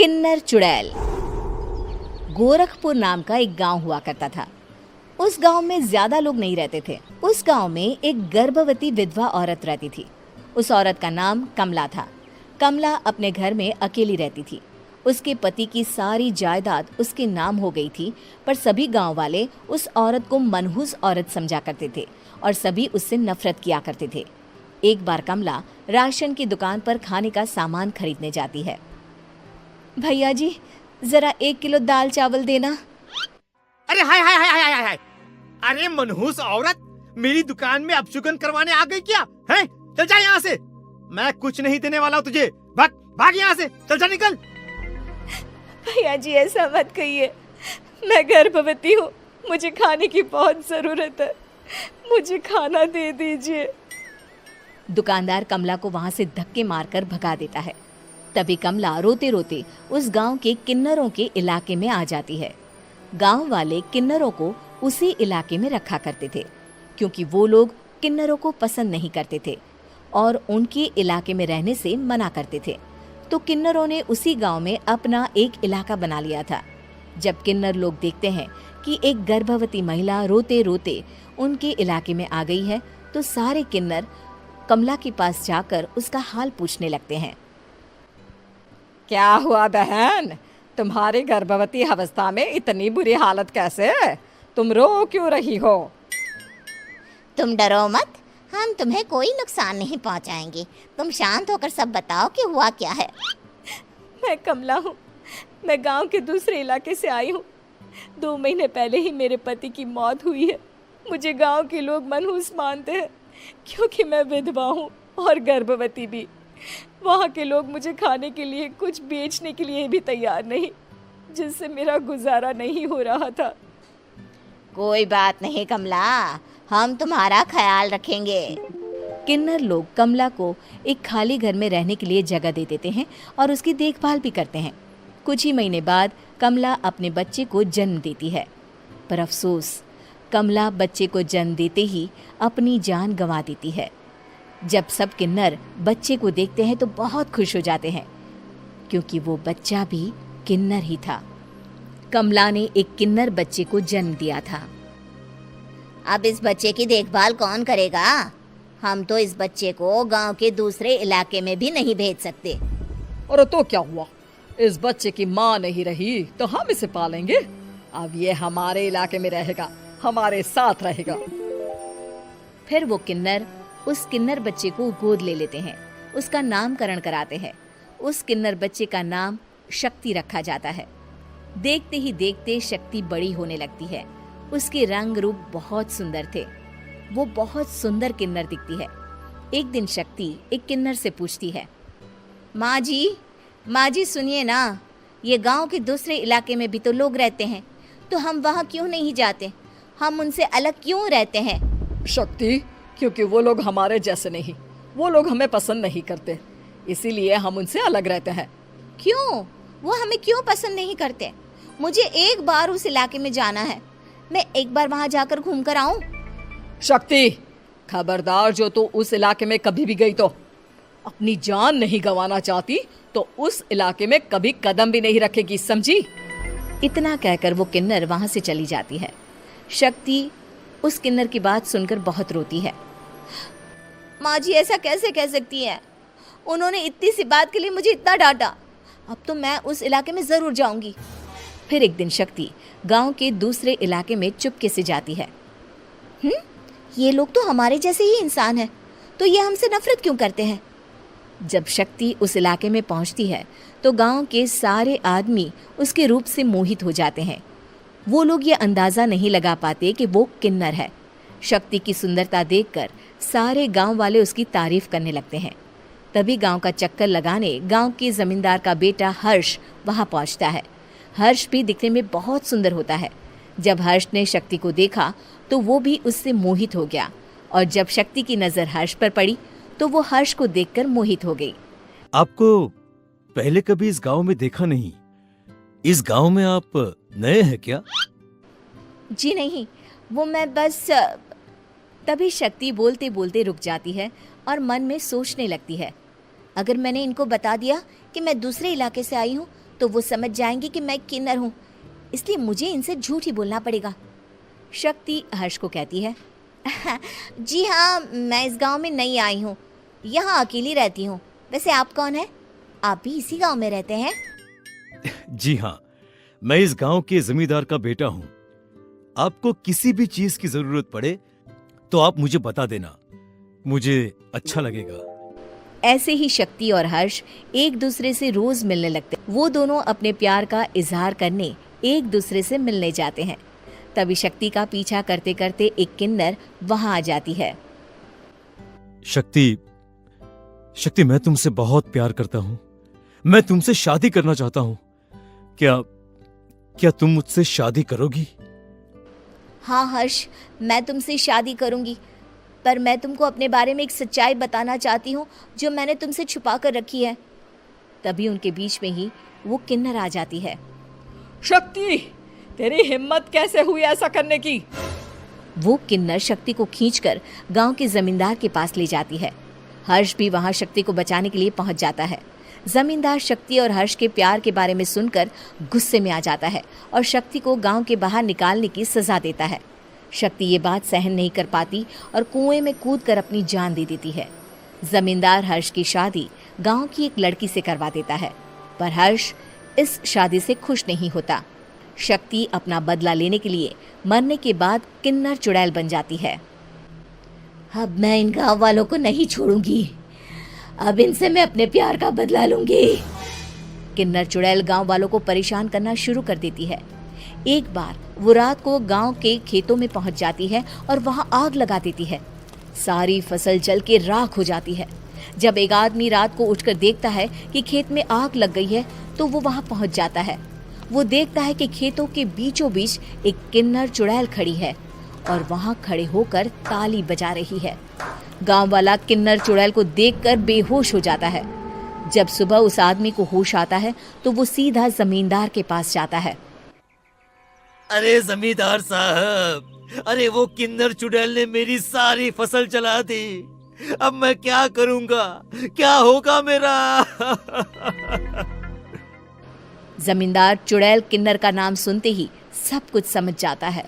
किन्नर चुड़ैल। गोरखपुर नाम का एक गांव हुआ करता था। उस गांव में ज्यादा लोग नहीं रहते थे। उस गांव में एक गर्भवती विधवा औरत रहती थी। उस औरत का नाम कमला था। कमला अपने घर में अकेली रहती थी। उसके पति की सारी जायदाद उसके नाम हो गई थी, पर सभी गांव वाले उस औरत को मनहूस औरत समझा करते थे और सभी उससे नफरत किया करते थे। एक बार कमला राशन की दुकान पर खाने का सामान खरीदने जाती है। भैया जी, जरा 1 किलो दाल चावल देना। अरे हाय हाय हाय हाय हाय हाय! अरे मनहूस औरत, मेरी दुकान में अपशुगन करवाने आ गई क्या? हैं? चल जा यहाँ से। मैं कुछ नहीं देने वाला हूँ तुझे। भाग भाग यहाँ से, चल जा, निकल। भैया जी, ऐसा मत कहिए। मैं गर्भवती हूँ, मुझे खाने की बहुत जरूरत है। मुझे खाना दे दीजिए। दुकानदार कमला को वहां से धक्के मारकर भगा देता है। तभी कमला रोते रोते उस गांव के किन्नरों के इलाके में आ जाती है। गांव वाले किन्नरों को उसी इलाके में रखा करते थे, क्योंकि वो लोग किन्नरों को पसंद नहीं करते थे और उनके इलाके में रहने से मना करते थे। तो किन्नरों ने उसी गांव में अपना एक इलाका बना लिया था। जब किन्नर लोग देखते हैं कि एक गर्भवती महिला रोते रोते उनके इलाके में आ गई है, तो सारे किन्नर कमला के पास जाकर उसका हाल पूछने लगते हैं। क्या हुआ बहन, तुम्हारी गर्भवती अवस्था में इतनी बुरी हालत कैसे है? तुम रो क्यों रही हो? तुम डरो मत, हम तुम्हें कोई नुकसान नहीं पहुंचाएंगे। तुम शांत होकर सब बताओ कि हुआ क्या है। मैं कमला हूँ। मैं गांव के दूसरे इलाके से आई हूँ। 2 महीने पहले ही मेरे पति की मौत हुई है। मुझे गांव के लोग मनहूस मानते हैं, क्योंकि मैं विधवा हूँ और गर्भवती भी। वहाँ के लोग मुझे खाने के लिए कुछ बेचने के लिए भी तैयार नहीं, जिससे मेरा गुजारा नहीं हो रहा था। कोई बात नहीं कमला, हम तुम्हारा ख्याल रखेंगे। किन्नर लोग कमला को एक खाली घर में रहने के लिए जगह दे देते हैं और उसकी देखभाल भी करते हैं। कुछ ही महीने बाद कमला अपने बच्चे को जन्म देती है, पर अफसोस, कमला बच्चे को जन्म देते ही अपनी जान गंवा देती है। जब सब किन्नर बच्चे को देखते हैं तो बहुत खुश हो जाते हैं, क्योंकि वो बच्चा भी किन्नर ही था। कमला ने एक किन्नर बच्चे को जन्म दिया था। अब इस बच्चे की देखभाल कौन करेगा? हम तो इस बच्चे को गांव के दूसरे इलाके में भी नहीं भेज सकते। और तो क्या हुआ, इस बच्चे की माँ नहीं रही तो हम इसे पालेंगे। अब ये हमारे इलाके में रहेगा, हमारे साथ रहेगा। फिर वो किन्नर उस किन्नर बच्चे को गोद ले लेते हैं, उसका नामकरण कराते हैं। उस किन्नर बच्चे का नाम शक्ति रखा जाता है। देखते ही देखते शक्ति बड़ी होने लगती है। उसके रंग रूप बहुत सुंदर थे। वो बहुत सुंदर किन्नर दिखती है। एक दिन शक्ति एक किन्नर से पूछती है, माँ जी सुनिए ना, ये गांव के दूसरे इलाके में भी तो लोग रहते हैं, तो हम वहाँ क्यों नहीं जाते? हम उनसे अलग क्यों रहते हैं? शक्ति, क्योंकि वो लोग हमारे जैसे नहीं, वो लोग हमें पसंद नहीं करते, इसीलिए हम उनसे अलग रहते हैं। क्यों? वो हमें क्यों पसंद नहीं करते? मुझे एक बार उस इलाके में जाना है। मैं एक बार वहाँ जाकर घूम कर आऊं। शक्ति, खबरदार, जो तू उस इलाके में कभी भी गई तो अपनी जान नहीं गंवाना चाहती तो उस इलाके में कभी कदम भी नहीं रखेगी, समझी? इतना कहकर वो किन्नर वहाँ से चली जाती है। शक्ति उस किन्नर की बात सुनकर बहुत रोती है। माँ जी, ऐसा कैसे कह सकती हैं? उन्होंने इतनी सी बात के लिए मुझे इतना डांटा। अब तो मैं उस इलाके में जरूर जाऊंगी। फिर एक दिन शक्ति गांव के दूसरे इलाके में चुपके से जाती है। ये लोग तो हमारे जैसे ही इंसान हैं, तो ये हमसे नफरत क्यों करते हैं? जब शक्ति उस इलाके में पहुंचती है तो गांव के सारे आदमी उसके रूप से मोहित हो जाते हैं। वो लोग ये अंदाजा नहीं लगा पाते कि वो किन्नर है। शक्ति की सुंदरता देखकर सारे गांव वाले उसकी तारीफ करने लगते हैं। तभी गांव का चक्कर लगाने गांव के जमींदार का बेटा हर्ष वहां पहुंचता है। हर्ष भी दिखने में बहुत सुंदर होता है। जब हर्ष ने शक्ति को देखा तो वो भी उससे मोहित हो गया, और जब शक्ति की नजर हर्ष पर पड़ी तो वो हर्ष को देखकर मोहित हो गई। आपको पहले कभी इस गांव में देखा नहीं। इस गांव में आप नए हैं क्या? जी नहीं, वो मैं बस। तभी शक्ति बोलते बोलते रुक जाती है और मन में सोचने लगती है, अगर मैंने इनको बता दिया कि मैं दूसरे इलाके से आई हूँ तो वो समझ जाएंगे कि मैं किन्नर हूँ, इसलिए मुझे इनसे झूठ ही बोलना पड़ेगा। शक्ति हर्ष को कहती है, जी हाँ, मैं इस गांव में नई आई हूँ, यहाँ अकेली रहती हूँ। वैसे आप कौन है? आप भी इसी गांव में रहते हैं? जी हाँ, मैं इस गांव के जमींदार का बेटा हूँ। आपको किसी भी चीज की जरूरत पड़े तो आप मुझे बता देना, मुझे अच्छा लगेगा। ऐसे ही शक्ति और हर्ष एक दूसरे से रोज मिलने लगते। वो दोनों अपने प्यार का इजहार करने एक दूसरे से मिलने जाते हैं। तभी शक्ति का पीछा करते करते एक किन्नर वहां आ जाती है। शक्ति, शक्ति, मैं तुमसे बहुत प्यार करता हूँ। मैं तुमसे शादी करना चाहता हूँ। क्या तुम मुझसे शादी करोगी? हाँ हर्ष, मैं तुमसे शादी करूंगी, पर मैं तुमको अपने बारे में एक सच्चाई बताना चाहती हूँ जो मैंने तुमसे छुपा कर रखी है। तभी उनके बीच में ही वो किन्नर आ जाती है। शक्ति, तेरी हिम्मत कैसे हुई ऐसा करने की? वो किन्नर शक्ति को खींचकर गांव के जमींदार के पास ले जाती है। हर्ष भी वहां शक्ति को बचाने के लिए पहुंच जाता है। जमींदार शक्ति और हर्ष के प्यार के बारे में सुनकर गुस्से में आ जाता है और शक्ति को गांव के बाहर निकालने की सजा देता है। शक्ति ये बात सहन नहीं कर पाती और कुएं में कूदकर अपनी जान दे देती है। जमींदार हर्ष की शादी गांव की एक लड़की से करवा देता है, पर हर्ष इस शादी से खुश नहीं होता। शक्ति अपना बदला लेने के लिए मरने के बाद किन्नर चुड़ैल बन जाती है। अब मैं इन गांव वालों को नहीं छोड़ूंगी, अब इनसे मैं अपने प्यार का बदला लूंगी। किन्नर चुड़ैल गांव वालों को परेशान करना शुरू कर देती है। एक बार वो रात को गांव के खेतों में पहुंच जाती है और वहां आग लगा देती है। सारी फसल जल के राख हो जाती है। जब एक आदमी रात को उठकर देखता है कि खेत में आग लग गई है तो वो वहां पहुंच जाता है। वो देखता है कि खेतों के बीचों बीच एक किन्नर चुड़ैल खड़ी है और वहां खड़े होकर ताली बजा रही है। गांव वाला किन्नर चुड़ैल को देखकर बेहोश हो जाता है। जब सुबह उस आदमी को होश आता है तो वो सीधा जमींदार के पास जाता है। अरे जमींदार साहब, अरे वो किन्नर चुड़ैल ने मेरी सारी फसल जला दी। अब मैं क्या करूंगा? क्या होगा मेरा? जमींदार चुड़ैल किन्नर का नाम सुनते ही सब कुछ समझ जाता है।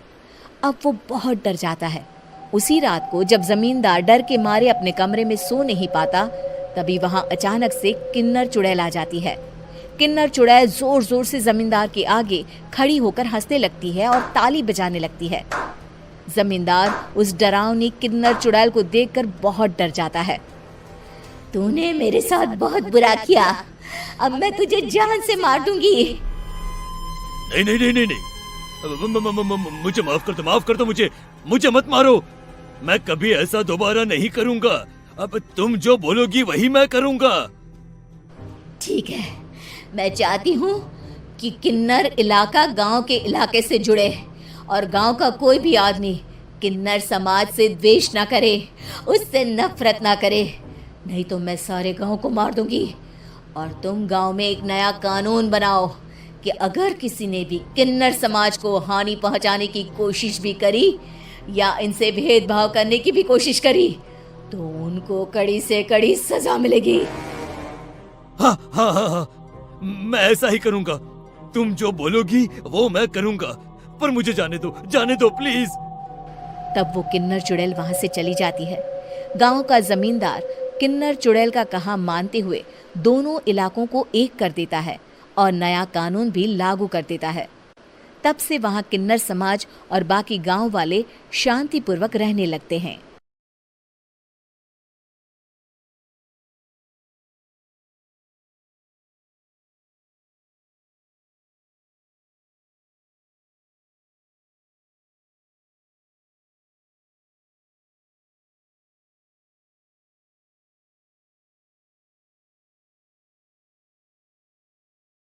अब वो बहुत डर जाता है। उसी रात को जब जमींदार डर के मारे अपने कमरे में सो नहीं पाता, तभी वहां अचानक से किन्नर चुड़ैल आ जाती है। किन्नर चुड़ैल जोर जोर से जमींदार के आगे खड़ी होकर हंसने लगती है और ताली बजाने लगती है। जमींदार उस डरावनी किन्नर चुड़ैल को देखकर बहुत डर जाता है। तूने मेरे साथ बहुत बुरा किया, अब मैं तुझे जान से मार दूंगी। नहीं नहीं नहीं नहीं नहीं, मुझे माफ कर दो, मुझे मत मारो। मैं कभी ऐसा दोबारा नहीं करूंगा। अब तुम जो बोलोगी वही मैं करूंगा। ठीक है, मैं चाहती हूँ कि किन्नर इलाका गांव के इलाके से जुड़े और गांव का कोई भी आदमी किन्नर समाज से द्वेष ना करे, उससे नफरत ना करे, नहीं तो मैं सारे गांव को मार दूंगी। और तुम गांव में एक नया कानून बनाओ कि अगर किसी ने भी किन्नर समाज को हानि पहुंचाने की कोशिश भी करी या इनसे भेदभाव करने की भी कोशिश करी तो उनको कड़ी से कड़ी सजा मिलेगी। हाँ हाँ हाँ हाँ, मैं ऐसा ही करूंगा। तुम जो बोलोगी वो मैं करूंगा, पर मुझे जाने दो प्लीज। तब वो किन्नर चुड़ैल वहां से चली जाती है। गांव का जमींदार किन्नर चुड़ैल का कहा मानते हुए दोनों इलाकों को एक कर देता है और नया कानून भी लागू कर देता है। तब से वहां किन्नर समाज और बाकी गांव वाले शांतिपूर्वक रहने लगते हैं।